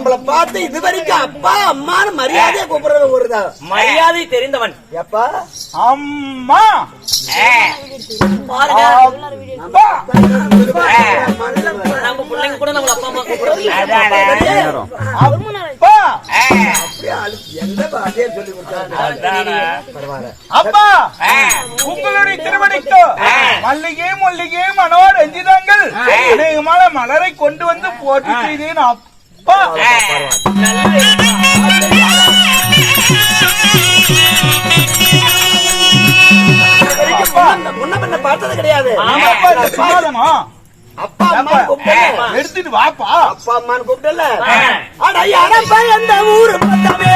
நம்மள பார்த்து இது வரைக்கும் அப்பா அம்மான்னு மரியாதையா கூப்பிடுறது ஒருதா மரியாதை தெரிந்தவன் எப்பா அம்மா பாருங்க அப்பா நம்ம பிள்ளைங்க கூட நம்ம அப்பா அம்மா கூப்பிடுறது அப்பா எந்த பாதையை சொல்லி கொடுத்தாரு அப்பா உங்களுடைய திருமணிக்கு மல்லிகை மல்லிகை மனோ ரஞ்சிதங்கள் அநேகமான மலரை கொண்டு வந்து போட்டு செய்தேன் அப்பா. முன்ன பின்ன பார்த்தது கிடையாது. அப்பா அம்மா எடுத்துட்டு வாப்பா. அப்பா அம்மான்னு கூப்பிட்டல அட யாரப்பா எந்த ஊரு பத்தவே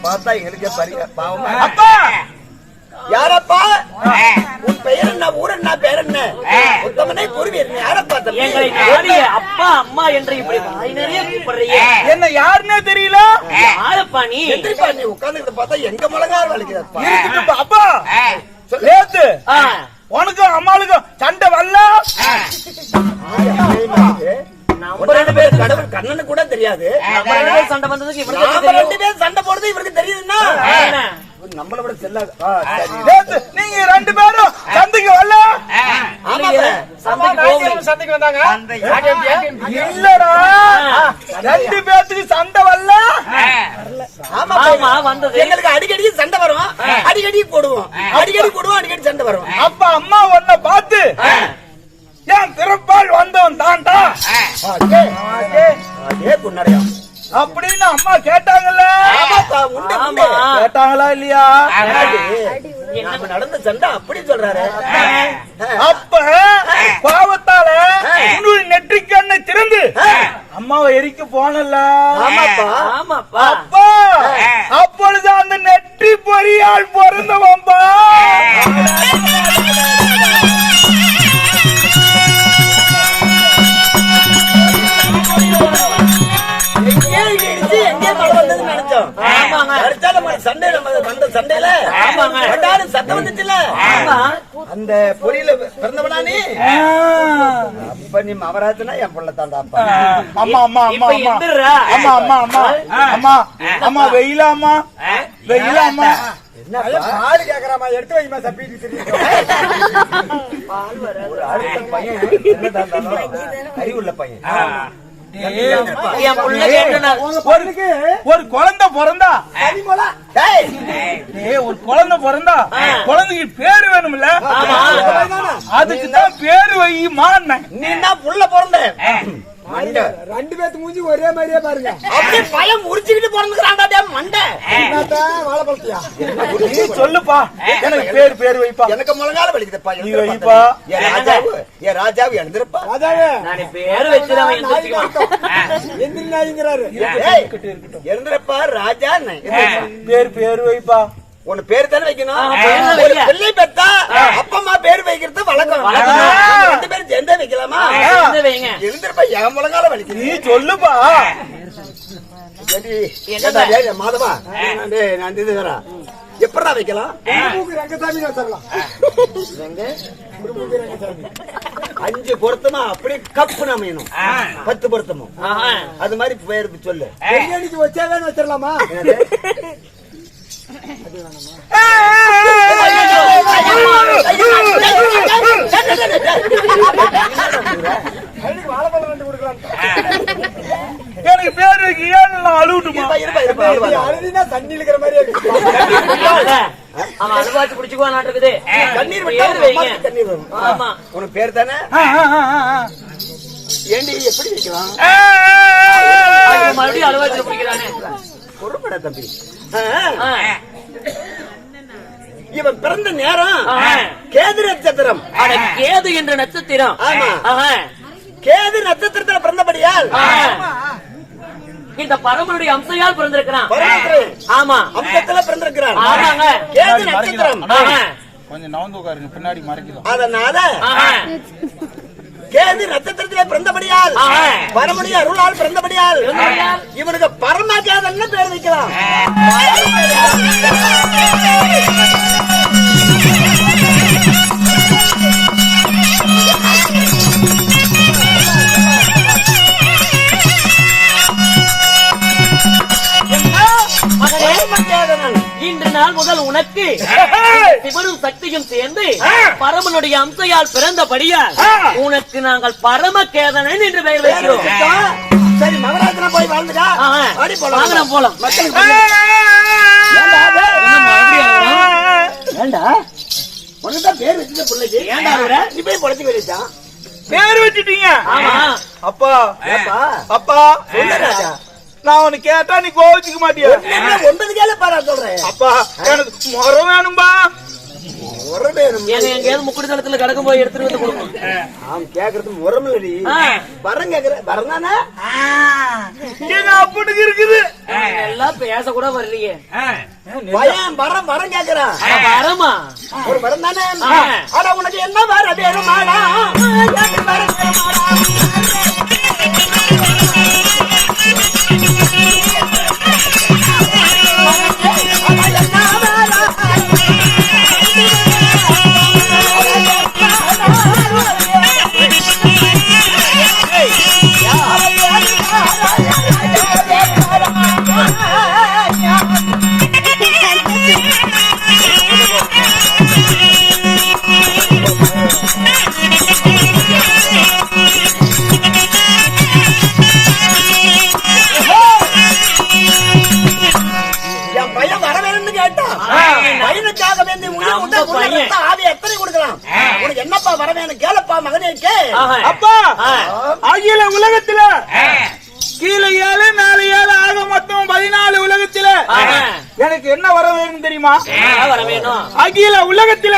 பார்த்தா எங்களுக்கே பரியா பாவமா. அப்பா யாரப்பா உன் பெயர் என்ன ஊர் என்ன பேர் என்ன உத்தமனே குருவீர் யாரப்பா எங்களை அப்பா அம்மா என்று இப்படி வாய் நிறைய கூப்பிடுறீங்க என்ன யாருன்னே தெரியல யாரப்பா நீ எந்திரிப்பா நீ உட்கார்ந்து பார்த்தா எங்க முழங்கால் வலிக்குது அப்பா லேத்து உனக்கும் அம்மாளுக்கும் சண்டை வரல நம்ம ரெண்டு பேரும் கடவுள் கண்ணனு கூட தெரியாது சண்டை வந்ததுக்கு இவருக்கு ரெண்டு பேரும் சண்டை போடுறது இவருக்கு தெரியுதுன்னா நம்மள விட செல்லாது. நீங்க ரெண்டு பேரும் சந்தைக்கு வரல சந்தைக்கு வந்தாங்க இல்லடா ரெண்டு பேருக்கு சண்டை வரல. ஆமா வந்தது எங்களுக்கு அடிக்கடி சண்டை வரும் அடிக்கடி போடுவோம் அடிக்கடி சண்டை வரும். அப்ப அம்மா உன்னை பார்த்து ஏன் பிறப்பால் வந்தவன் தான்டா புன்னடையா அப்படின்னு அம்மா கேட்டாங்கல்ல கேட்டாங்களா இல்லையா நடந்த சண்டை அப்படி சொல்றாரு. அப்ப பாவத்தால உன்னுடைய நெற்றிக்கண்ணை திறந்து அம்மாவை எரிக்க போனல அப்பா அப்பொழுது அந்த நெற்றி பொறியால் பொருந்தவன்பா. அந்த பொறியில பிறந்தவனா நீ அப்ப நீ மவராஜனா என் பிள்ளை தாண்டா. அம்மா அம்மா அம்மா அம்மா அம்மா அம்மா அம்மா அம்மா வெயிலாமா வெயிலாமா பால் கேக்குறாமா எடுத்து வைமா சப்பி அறிவுள்ள பையன் ஒரு குழந்தை பிறந்தா ஒரு குழந்தை பிறந்தா குழந்தைக்கு பேரு வேணும்ல அதுக்கு தான் பேரு வையுமா. நீ என்ன புள்ள பிறந்த ரெண்டு பேத்து மூஞ்சி ஒரே மாதிரியே பாருங்க. அப்படியே பழம் உரிச்சுக்கிட்டு பிறந்துக்கிறான்டா மண்டை வாழைப்பழத்தியா சொல்லுப்பா எனக்கு பேரு பேரு வைப்பா. எனக்கு முழங்கால வலிக்குதுப்பா நீ வைப்பா. ஏ ராஜாவு எழுந்திருப்பா. ராஜாவே பேரு வச்சுதான் எந்திரினாங்கிறாரு எழுந்திரப்பா ராஜா பேரு பேரு வைப்பா. உன் பேரு தானே வைக்கணும். பிள்ளை பெத்தா அப்பா அம்மா பேரு வைக்கிறது வழக்கம். ரெண்டு பேரும் சேர்ந்தே வைக்கலாமா? எழுந்திருப்பா என் முழங்கால வலிக்குது. நீ சொல்லுப்பா. மாதவா நான் இது வரா எப்படா வைக்கலாம்? ரங்கசாமி வச்சிடலாம். 5 பொருத்தமா அப்படியே கப்பு அமையணும். 10 பொருத்தமும் அது மாதிரி பேருக்கு சொல்லு. வச்சாவே வச்சிடலாமா? அழுவட்டுமா? இருப்பா அழுதினா தண்ணி இருக்கிற மாதிரியே இருக்கு. அவன் அனுபவிச்சு குடிச்சுக்குவான் இருக்குது. கண்ணீர் பேர் விட்டா வைங்க. உனக்கு கண்ணீர் வரும். ஆமா. உனக்கு பேர் தானே? ஏண்டி எப்படி வைக்கலாம்? அவன் மறுபடியும் அனுபவிச்சு குடிக்கிறானே. பொறுப்பட தம்பி. இவன் பிறந்த நேரம் கேது நட்சத்திரம். அட கேது என்ற நட்சத்திரம். ஆமா. கேது நட்சத்திரத்துல பிறந்தபடியால் இந்த பரமனுடைய அம்சையால் பிறந்திருக்கிறான். ஆமா, அம்சத்துல பிறந்திருக்கிறான். ஆமாங்க. கேது நட்சத்திரம். கொஞ்சம் நவந்து உட்காருங்க, பின்னாடி மறைக்கலாம். அதனால கேது நட்சத்திரத்திலே பிறந்தபடியால் பரமனுடைய அருளால் பிறந்தபடியால் இவனுக்கு பரமகேதன்னு பேர் வைக்கலாம். இன்று நாள் முதல் உனக்கு சிவனும் சக்தியும் சேர்ந்து பரமனுடைய அம்சையால் பிறந்தபடியால் உனக்கு நாங்கள் பரமகேதனன் என்று பெயர் வைக்கிறோம். சரி, மகராஜனா போய் வாழ்ந்துடா. அடி போலாம் போலாம். ஏண்டா உனக்குதான் பேர் வச்சுட்ட பிள்ளைக்கு. ஏண்டா நீ போய் பொழைச்சு வெளியிட்டான் பேர் வச்சுட்டீங்க. அப்பா அப்பா ராஜா. நான் உனக்கு கேட்டா நீ கோவிச்சுக்க மாட்டியா? 9 கேள பாரா சொல்றேன். அப்பா எனக்கு முறம் வேணும்பா. முறம் வேணும். எங்கேயாவது முக்குடி தளத்துல கிடக்கும் போய் எடுத்துட்டு வந்து கொடுக்கும். அவன் கேக்குறது முறம் இல்லடி. வரம் கேக்குற வரந்தானே? எங்க அப்பனுக்கு இருக்குது. எல்லாம் பேச கூட வரலையே. வரம் கேக்குறான். வரமா? ஒரு வரம் தானே? ஆனா உனக்கு என்ன வர வேணுமாடா? என்னப்பா வரவேன்னு கேளப்பா மகனே கே. அப்பா அகில உலகத்துல கீழே 7 4 7 ஆக மொத்தம் 14 உலகத்துல எனக்கு என்ன வர வேணும் தெரியுமா? வர வேணும். அகில உலகத்துல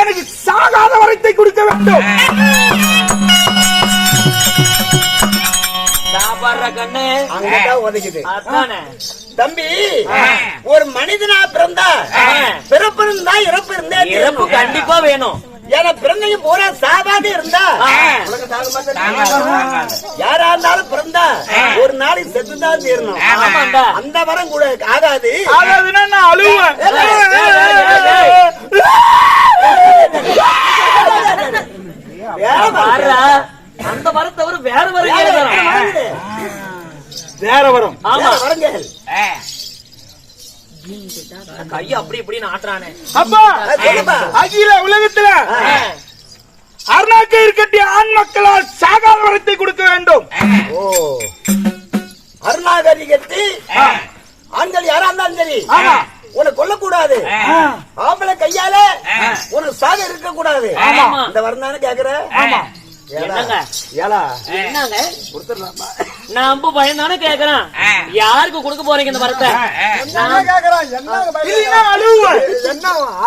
எனக்கு சாகாத வரத்தை கொடுக்க வேண்டும். கண்ணு அங்கதான் உதைக்குது. அதானே தம்பி, ஒரு மனிதனா பிறந்தா பிறப்பு இருந்தா இறப்பு இருந்தே இறப்பு கண்டிப்பா வேணும். ஏன்னா பிறந்தையும் பூரா சாதாரண இருந்தா உலகம் தாங்க மாட்டேன். யாரா இருந்தாலும் பிறந்தா ஒரு நாளைக்கு செத்துதான் தீரணும். அந்த வரம் கூட ஆகாது. ஆகாதுன்னா நான் அழுவேன். அந்த வரம் தவிர வேற வரம் வேற வரும். ஆமா, வரங்கள் கைய அப்படி இப்படின்னு ஆட்டுறானே. அப்பா அகில உலகத்துல அருணாக்கயிறு கட்டிய ஆண் மக்களால் சாகாத வரத்தை கொடுக்க வேண்டும். ஓ, அருணாகரி கட்டி ஆண்கள் யாரா இருந்தாலும் சரி உனக்கு கொல்லக்கூடாது. ஆம்பளை கையால உனக்கு சாக இருக்க கூடாது. இந்த வரம் தானே கேக்குற? என்னங்க நம்ப பயந்தானே கேக்குறான். யாருக்கு கொடுக்க போறீங்க இந்த வரத்தை?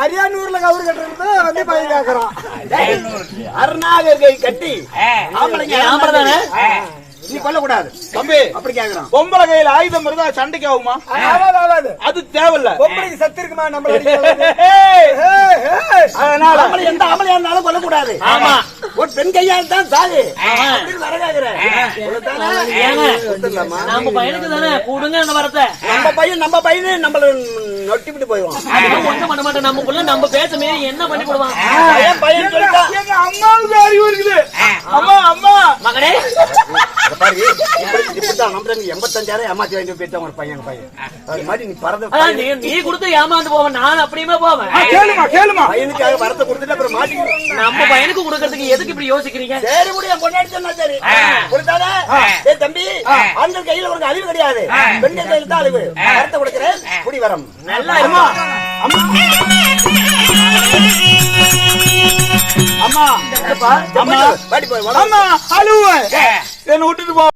அரியானூர்ல கவுரு கட்டுறது வந்து பையன் கேக்குறான். அருணாகை கட்டி ஆம்பளை தானே நீ கொல்லக்கூடாது தம்பி. அப்படி கேக்குறான். பொம்பளை கையில ஆயுதம் இருந்தா சண்டைக்கு ஆகுமா? அது தேவையில்ல. பொம்பளைக்கு சத்து இருக்குமா? நம்ம அதனால எந்த ஆம்பளையா இருந்தாலும் கொல்லக்கூடாது. ஆமா, ஒரு பெண் கையால் தான் சாகு. வர கேக்குறேன். நம்ம பையனுக்கு தானே கொடுங்க அந்த வரத்தை. நம்ம பையன் நம்மள நொட்டிவிட்டு போயிடுவான். ஒண்ணும் பண்ண மாட்டேன். நமக்குள்ள நம்ம பேசுமே என்ன பண்ணி போடுவான். பையன் சொல்லிட்டா எங்க அம்மாவுக்கு அறிவு இருக்குது. அம்மா அம்மா மகனே இப்படித்தான் நம்ம சொல்றேன் 85,000 ஏமாத்தி வாங்கி போயிட்டான் ஒரு பையன் அது மாதிரி நீ பறந்து அதான் நீ கொடுத்து ஏமாந்து போவேன், நான் அப்படியுமே போவேன். கேளுமா பையனுக்காக வரத்தை கொடுத்துட்டு அப்புறம் மாட்டிக்கிறோம். நம்ம பையனுக்கு கொடுக்கறதுக்கு எதுக்கு இப்படி யோசிக்கிறீங்க? சரி முடியும் கொண்டாடி சொன்னா சரி கொடுத்தாதே. ஏய் தம்பி, ஆண்கள் கையில ஒரு அழிவு கிடையாது, பெண்கள் கையில தான் அழிவு. வரத்தை கொடுக்கிறேன், குடி வரம். நல்லா இருமா. அம்மா பாடி போய் அம்மா அழுவ என்ன விட்டுட்டு போ.